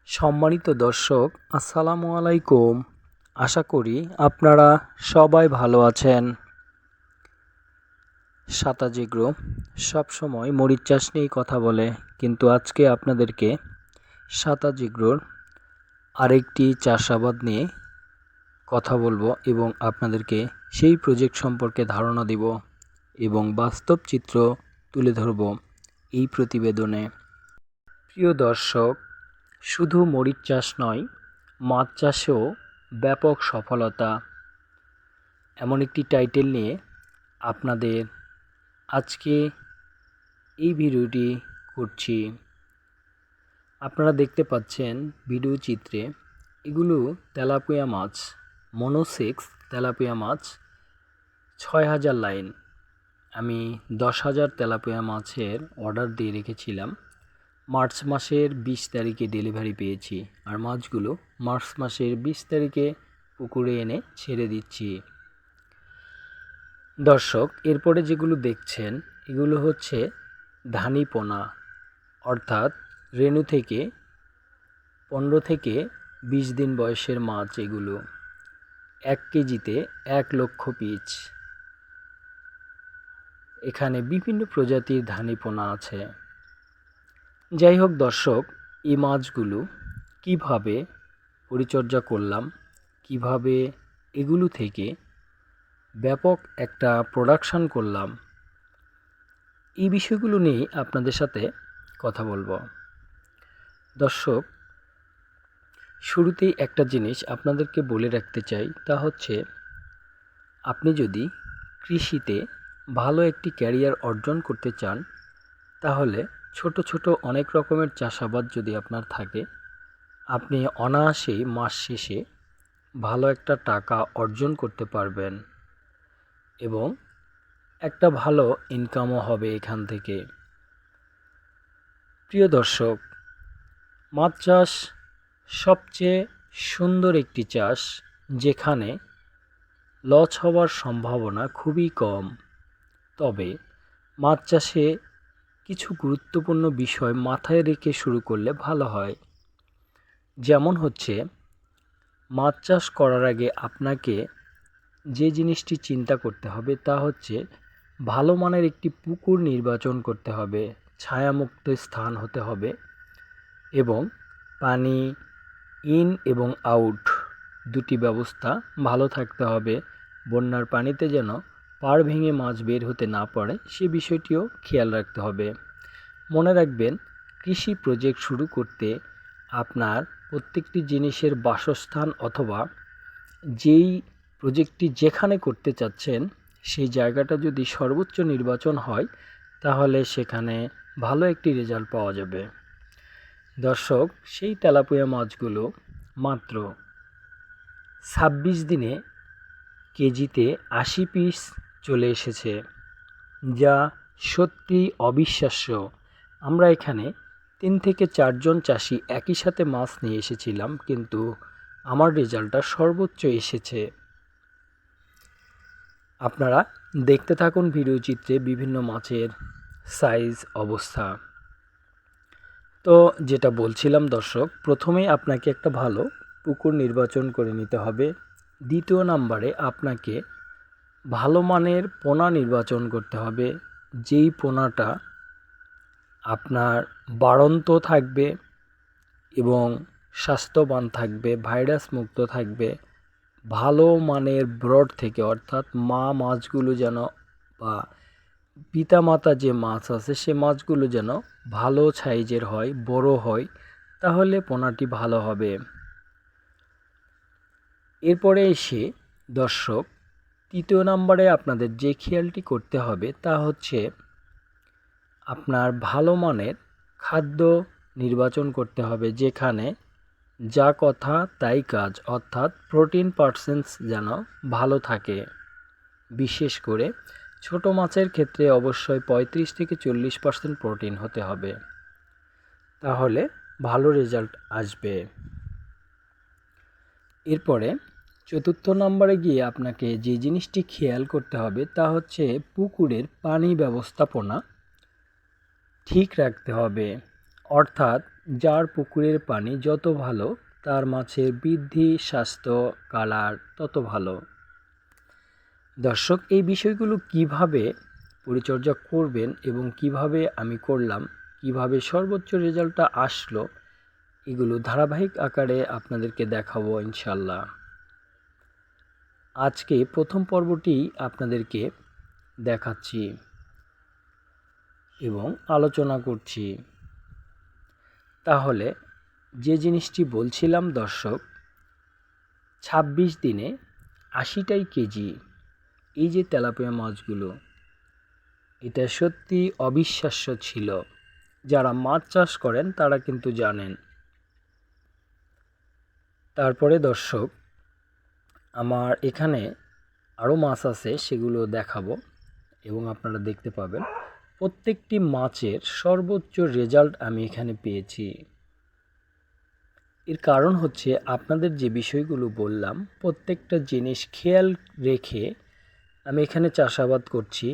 সম্মানিত দর্শক, আসসালামু আলাইকুম। আশা করি আপনারা সবাই ভালো আছেন। সাতাজি গ্রুপ সবসময় মরিচ চাষ নিয়েই কথা বলে, কিন্তু আজকে আপনাদেরকে সাতাজি গ্রোর আরেকটি চাষাবাদ নিয়ে কথা বলবো এবং আপনাদেরকে সেই প্রজেক্ট সম্পর্কে ধারণা দিব এবং বাস্তব চিত্র তুলে ধরব এই প্রতিবেদনে। প্রিয় দর্শক, শুধু মরিচ চাষ নয়, মাছ চাষেও ব্যাপক সফলতা, এমন একটি টাইটেল নিয়ে আপনাদের আজকে এই ভিডিওটি করছি। আপনারা দেখতে পাচ্ছেন ভিডিও চিত্রে, এগুলো তেলাপিয়া মাছ, মনোসেক্স তেলাপিয়া মাছ। ৬,০০০ লাইন, আমি ১০,০০০ তেলাপিয়া মাছের অর্ডার দিয়ে রেখেছিলাম। মার্চ মাসের ২০ তারিখে ডেলিভারি পেয়েছি, আর মাছগুলো মার্চ মাসের ২০ তারিখে পুকুরে এনে ছেড়ে দিচ্ছি। দর্শক, এরপরে যেগুলো দেখছেন এগুলো হচ্ছে ধানি পোনা, অর্থাৎ রেণু থেকে ১৫ থেকে ২০ দিন বয়সের মাছ। এগুলো ১ কেজিতে ১ লক্ষ পিস। এখানে বিভিন্ন প্রজাতির ধানি পোনা আছে। যাই হোক দর্শক, এই মাছগুলো কিভাবে পরিচর্যা করলাম, কিভাবে এগুলো থেকে ব্যাপক একটা প্রোডাকশন করলাম, এই বিষয়গুলো নিয়ে আপনাদের সাথে কথা বলবো। দর্শক, শুরুতেই একটা জিনিস আপনাদেরকে বলে রাখতে চাই, তা হচ্ছে আপনি যদি কৃষিতে ভালো একটি ক্যারিয়ার অর্জন করতে চান, তাহলে ছোট ছোট অনেক রকমের চাষাবাদ যদি আপনার থাকে, আপনি অনায়াসেই মাস শেষে ভালো একটা টাকা অর্জন করতে পারবেন এবং একটা ভালো ইনকামও হবে এখান থেকে। প্রিয় দর্শক, মাছ চাষ সবচেয়ে সুন্দর একটি চাষ, যেখানে লস হওয়ার সম্ভাবনা খুবই কম। তবে মাছ চাষে কিছু গুরুত্বপূর্ণ বিষয় মাথায় রেখে শুরু করলে ভালো হয়। যেমন হচ্ছে, মাছ চাষ করার আগে আপনাকে যে জিনিসটি চিন্তা করতে হবে তা হচ্ছে ভালো মানের একটি পুকুর নির্বাচন করতে হবে, ছায়ামুক্ত স্থান হতে হবে এবং পানি ইন এবং আউট দুটি ব্যবস্থা ভালো থাকতে হবে। বন্যার পানিতে যেন পাড় ভেঙে মাছ বের হতে না পারে, সে বিষয়টিও খেয়াল রাখতে হবে। মনে রাখবেন, কৃষি প্রজেক্ট শুরু করতে আপনার প্রত্যেকটি জিনিসের বাসস্থান অথবা যেই প্রজেক্টটি যেখানে করতে চাচ্ছেন সেই জায়গাটা যদি সর্বোচ্চ নির্বাচন হয়, তাহলে সেখানে ভালো একটি রেজাল্ট পাওয়া যাবে। দর্শক, সেই তেলাপিয়া মাছগুলো মাত্র ২৬ দিনে কেজিতে ৮০ পিস চলে এসেছে, যা সত্যি অবিশ্বাস্য। আমরা এখানে ৩ থেকে ৪ জন চাষি একই সাথে মাছ নিয়ে এসেছিলাম, কিন্তু আমার রেজাল্টটা সর্বোচ্চ এসেছে। আপনারা দেখতে থাকুন ভিডিও চিত্রে বিভিন্ন মাছের সাইজ, অবস্থা। তো যেটা বলছিলাম দর্শক, প্রথমেই আপনাকে একটা ভালো পুকুর নির্বাচন করে নিতে হবে। দ্বিতীয় নাম্বারে আপনাকে ভালো মানের পোনা নির্বাচন করতে হবে, যেই পোনাটা আপনার বাড়ন্ত থাকবে এবং স্বাস্থ্যবান থাকবে, ভাইরাস মুক্ত থাকবে, ভালো মানের ব্রড থেকে, অর্থাৎ মা মাছগুলো যেন বা পিতামাতা যে মাছ আছে সে মাছগুলো যেন ভালো সাইজের হয়, বড় হয়, তাহলে পোনাটি ভালো হবে। এরপরে এসে দর্শক, তৃতীয় নম্বরে আপনাদের যে খেয়ালটি করতে হবে তা হচ্ছে আপনার ভালো মানের খাদ্য নির্বাচন করতে হবে, যেখানে যা কথা তাই কাজ, অর্থাৎ প্রোটিন পার্সেন্টস যেন ভালো থাকে। বিশেষ করে ছোট মাছের ক্ষেত্রে অবশ্যই ৩৫ থেকে ৪০% প্রোটিন হতে হবে, তাহলে ভালো রেজাল্ট আসবে। এরপরে চতুর্থ নম্বরে গিয়ে আপনাকে যে জিনিসটি খেয়াল করতে হবে তা হচ্ছে পুকুরের পানি ব্যবস্থাপনা ঠিক রাখতে হবে, অর্থাৎ যার পুকুরের পানি যত ভালো, তার মাছের বৃদ্ধি, স্বাস্থ্য, কালার তত ভালো। দর্শক, এই বিষয়গুলো কিভাবে পরিচর্যা করবেন এবং কিভাবে আমি করলাম, কিভাবে সর্বোচ্চ রেজাল্টটা আসলো, এগুলো ধারাবাহিক আকারে আপনাদেরকে দেখাবো ইনশাল্লাহ। আজকে প্রথম পর্বটি আপনাদেরকে দেখাচ্ছি এবং আলোচনা করছি। তাহলে যে জিনিসটি বলছিলাম দর্শক, ২৬ দিনে ৮০টাই কেজি, এই যে তেলাপিয়া মাছগুলো, এটা সত্যি অবিশ্বাস্য ছিল। যারা মাছ চাষ করেন তারা কিন্তু জানেন। তারপরে দর্শক, আমার এখানে আরও মাছ আছে, সেগুলো দেখাবো এবং আপনারা দেখতে পাবেন। প্রত্যেকটি মাছের সর্বোচ্চ রেজাল্ট আমি এখানে পেয়েছি। এর কারণ হচ্ছে আপনাদের যে বিষয়গুলো বললাম, প্রত্যেকটা জিনিস খেয়াল রেখে আমি এখানে চাষাবাদ করছি।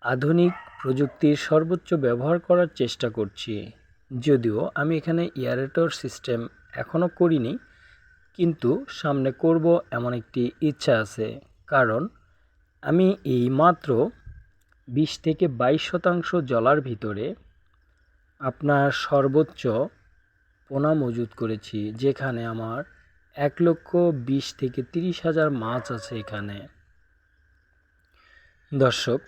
আধুনিক প্রযুক্তির সর্বোচ্চ ব্যবহার করার চেষ্টা করছি। যদিও আমি এখানে এয়ারেটর সিস্টেম এখনও করিনি, কিন্তু সামনে করব এমন একটি ইচ্ছা আছে। কারণ আমি এই মাত্র ২০ থেকে ২২% জলার ভিতরে আপনার সর্বোচ্চ পোনা মজুত করেছি, যেখানে আমার ১,২০,০০০ থেকে ৩০,০০০ মাছ আছে এখানে। দর্শক,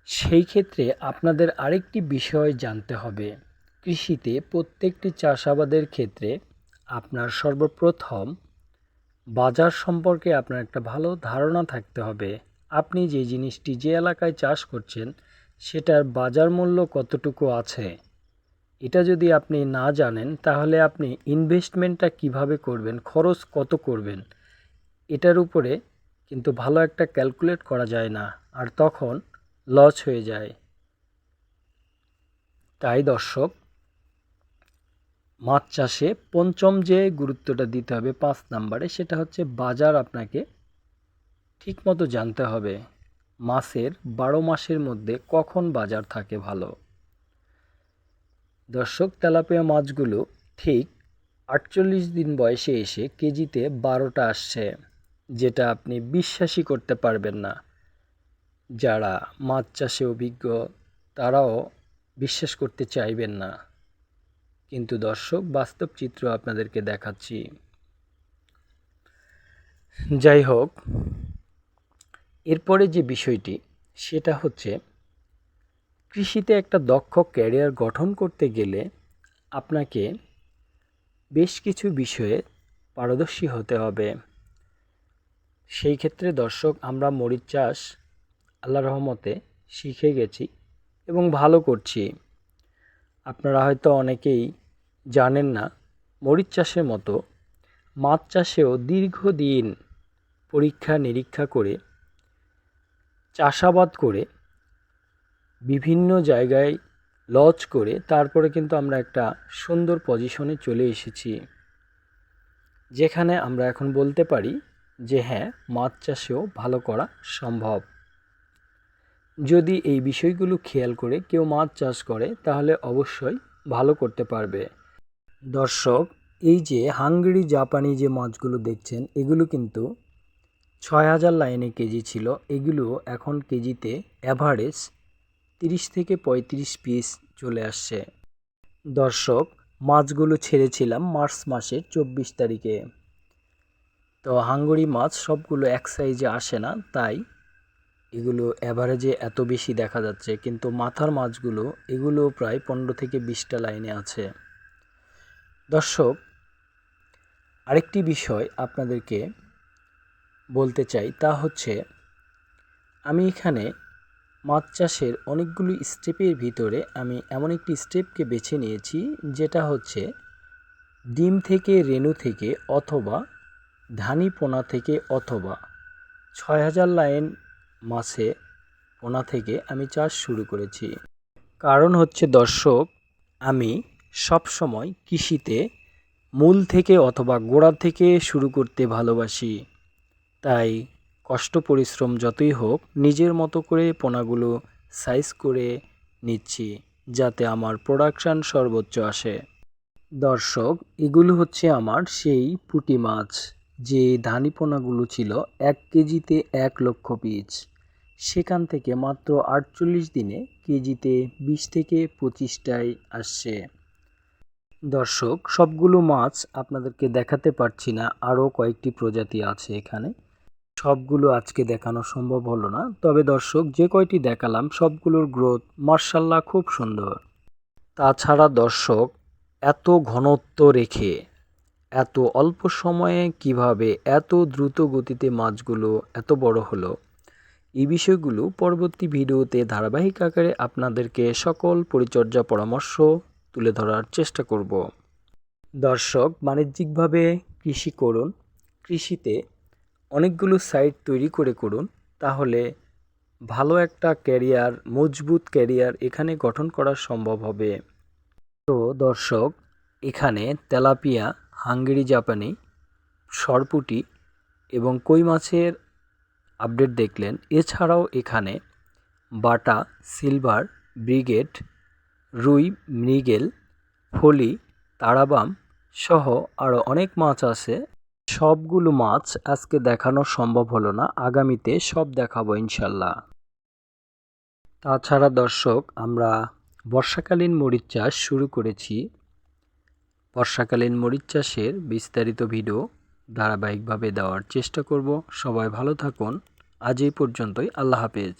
সেই ক্ষেত্রে আপনাদের আরেকটি বিষয় জানতে হবে। কৃষিতে প্রত্যেকটি চাষাবাদের ক্ষেত্রে আপনার সর্বপ্রথম বাজার সম্পর্কে আপনার একটা ভালো ধারণা থাকতে হবে। আপনি যে জিনিসটি যে এলাকায় চাষ করছেন সেটার বাজার মূল্য কতটুকু আছে, এটা যদি আপনি না জানেন তাহলে আপনি ইনভেস্টমেন্টটা কিভাবে করবেন, খরচ কত করবেন, এটার উপরে কিন্তু ভালো একটা ক্যালকুলেট করা যায় না, আর তখন লস হয়ে যায়। তাই দর্শক, মাছ চাষে পঞ্চম যে গুরুত্বটা দিতে হবে ৫ নম্বরে, সেটা হচ্ছে বাজার আপনাকে ঠিকমতো জানতে হবে। মাছের ১২ মাসের মধ্যে কখন বাজার থাকে ভালো। দর্শক, তেলাপিয়া মাছগুলো ঠিক ৪৮ দিন বয়সে এসে কেজিতে ১২টা আসছে, যেটা আপনি বিশ্বাসই করতে পারবেন না। যারা মাছ চাষে অভিজ্ঞ তারাও বিশ্বাস করতে চাইবেন না, কিন্তু দর্শক বাস্তব চিত্র আপনাদেরকে দেখাচ্ছি। যাই হোক, এরপরে যে বিষয়টি সেটা হচ্ছে, কৃষিতে একটা দক্ষ ক্যারিয়ার গঠন করতে গেলে আপনাকে বেশ কিছু বিষয়ে পারদর্শী হতে হবে। সেই ক্ষেত্রে দর্শক, আমরা মরিচ চাষ আল্লাহর রহমতে শিখে গেছি এবং ভালো করছি। আপনারা হয়তো অনেকেই জানেন না, মরিচ চাষের মতো মাছ চাষেও দীর্ঘদিন পরীক্ষা নিরীক্ষা করে চাষাবাদ করে বিভিন্ন জায়গায় লজ করে তারপরে কিন্তু আমরা একটা সুন্দর পজিশনে চলে এসেছি, যেখানে আমরা এখন বলতে পারি যে হ্যাঁ, মাছ চাষেও ভালো করা সম্ভব। যদি এই বিষয়গুলো খেয়াল করে কেউ মাছ চাষ করে তাহলে অবশ্যই ভালো করতে পারবে। দর্শক, এই যে হাঙ্গেরি জাপানি যে মাছগুলো দেখছেন, এগুলো কিন্তু ৬,০০০ লাইনে কেজি ছিল। এগুলো এখন কেজিতে অ্যাভারেজ ৩০ থেকে ৩৫ পিস চলে আসছে। দর্শক, মাছগুলো ছেড়েছিলাম মার্চ মাসের ২৪ তারিখে। তো হাঙ্গরি মাছ সবগুলো এক সাইজে আসে না, তাই এগুলো অ্যাভারেজে এত বেশি দেখা যাচ্ছে, কিন্তু মাথার মাছগুলো এগুলো প্রায় ১৫ থেকে ২০টা লাইনে আছে। দর্শক, আরেকটি বিষয় আপনাদেরকে বলতে চাই, তা হচ্ছে আমি এখানে মাছ চাষের অনেকগুলো স্টেপের ভিতরে আমি এমন একটি স্টেপকে বেছে নিয়েছি, যেটা হচ্ছে ডিম থেকে, রেণু থেকে, অথবা ধানি পোনা থেকে, অথবা ৬,০০০ লাইন মাছে পোনা থেকে আমি চাষ শুরু করেছি। কারণ হচ্ছে দর্শক, আমি সবসময় কৃষিতে মূল থেকে অথবা গোড়া থেকে শুরু করতে ভালোবাসি। তাই কষ্ট পরিশ্রম যতই হোক নিজের মতো করে পোনাগুলো সাইজ করে নিচ্ছি। যাতে আমার প্রোডাকশান সর্বোচ্চ আসে। দর্শক, এগুলো হচ্ছে আমার সেই পুঁটি মাছ, যে ধানীপোনাগুলো ছিল 1 কেজিতে 1 লক্ষ পিস, সেখান থেকে মাত্র 48 দিনে কেজিতে 20 থেকে 25টাই আসছে। দর্শক, সবগুলো মাছ আপনাদেরকে দেখাতে পারছি না, আরও কয়েকটি প্রজাতি আছে এখানে, সবগুলো আজকে দেখানো সম্ভব হলো না। তবে দর্শক, যে কয়টি দেখালাম সবগুলোর গ্রোথ মার্শাল্লাহ খুব সুন্দর। তাছাড়া দর্শক, এত ঘনত্ব রেখে এত অল্প সময়ে কিভাবে এত দ্রুত গতিতে মাছগুলো এত বড় হলো, এই বিষয়গুলো পরবর্তী ভিডিওতে ধারাবাহিক আকারে আপনাদেরকে সকল পরিচর্যা পরামর্শ তুলে ধরার চেষ্টা করব। দর্শক, বাণিজ্যিকভাবে কৃষি করুন, কৃষিতে অনেকগুলো সাইট তৈরি করে করুন, তাহলে ভালো একটা ক্যারিয়ার, মজবুত ক্যারিয়ার এখানে গঠন করা সম্ভব হবে। তো দর্শক, এখানে তেলাপিয়া, হাঙ্গেরি জাপানি, সরপুঁটি এবং কই মাছের আপডেট দেখলেন। এছাড়াও এখানে বাটা, সিলভার, ব্রিগেড, রুই, মৃগেল, ফলি, তারাবাম সহ আরও অনেক মাছ আছে। সবগুলো মাছ আজকে দেখানো সম্ভব হলো না, আগামীতে সব দেখাবো ইনশাল্লাহ। তাছাড়া দর্শক, আমরা বর্ষাকালীন মরিচ চাষ শুরু করেছি। বর্ষাকালীন মরিচ চাষের বিস্তারিত ভিডিও ধারাবাহিকভাবে দেওয়ার চেষ্টা করব। সবাই ভালো থাকুন। আজ এই পর্যন্তই। আল্লাহ হাফেজ।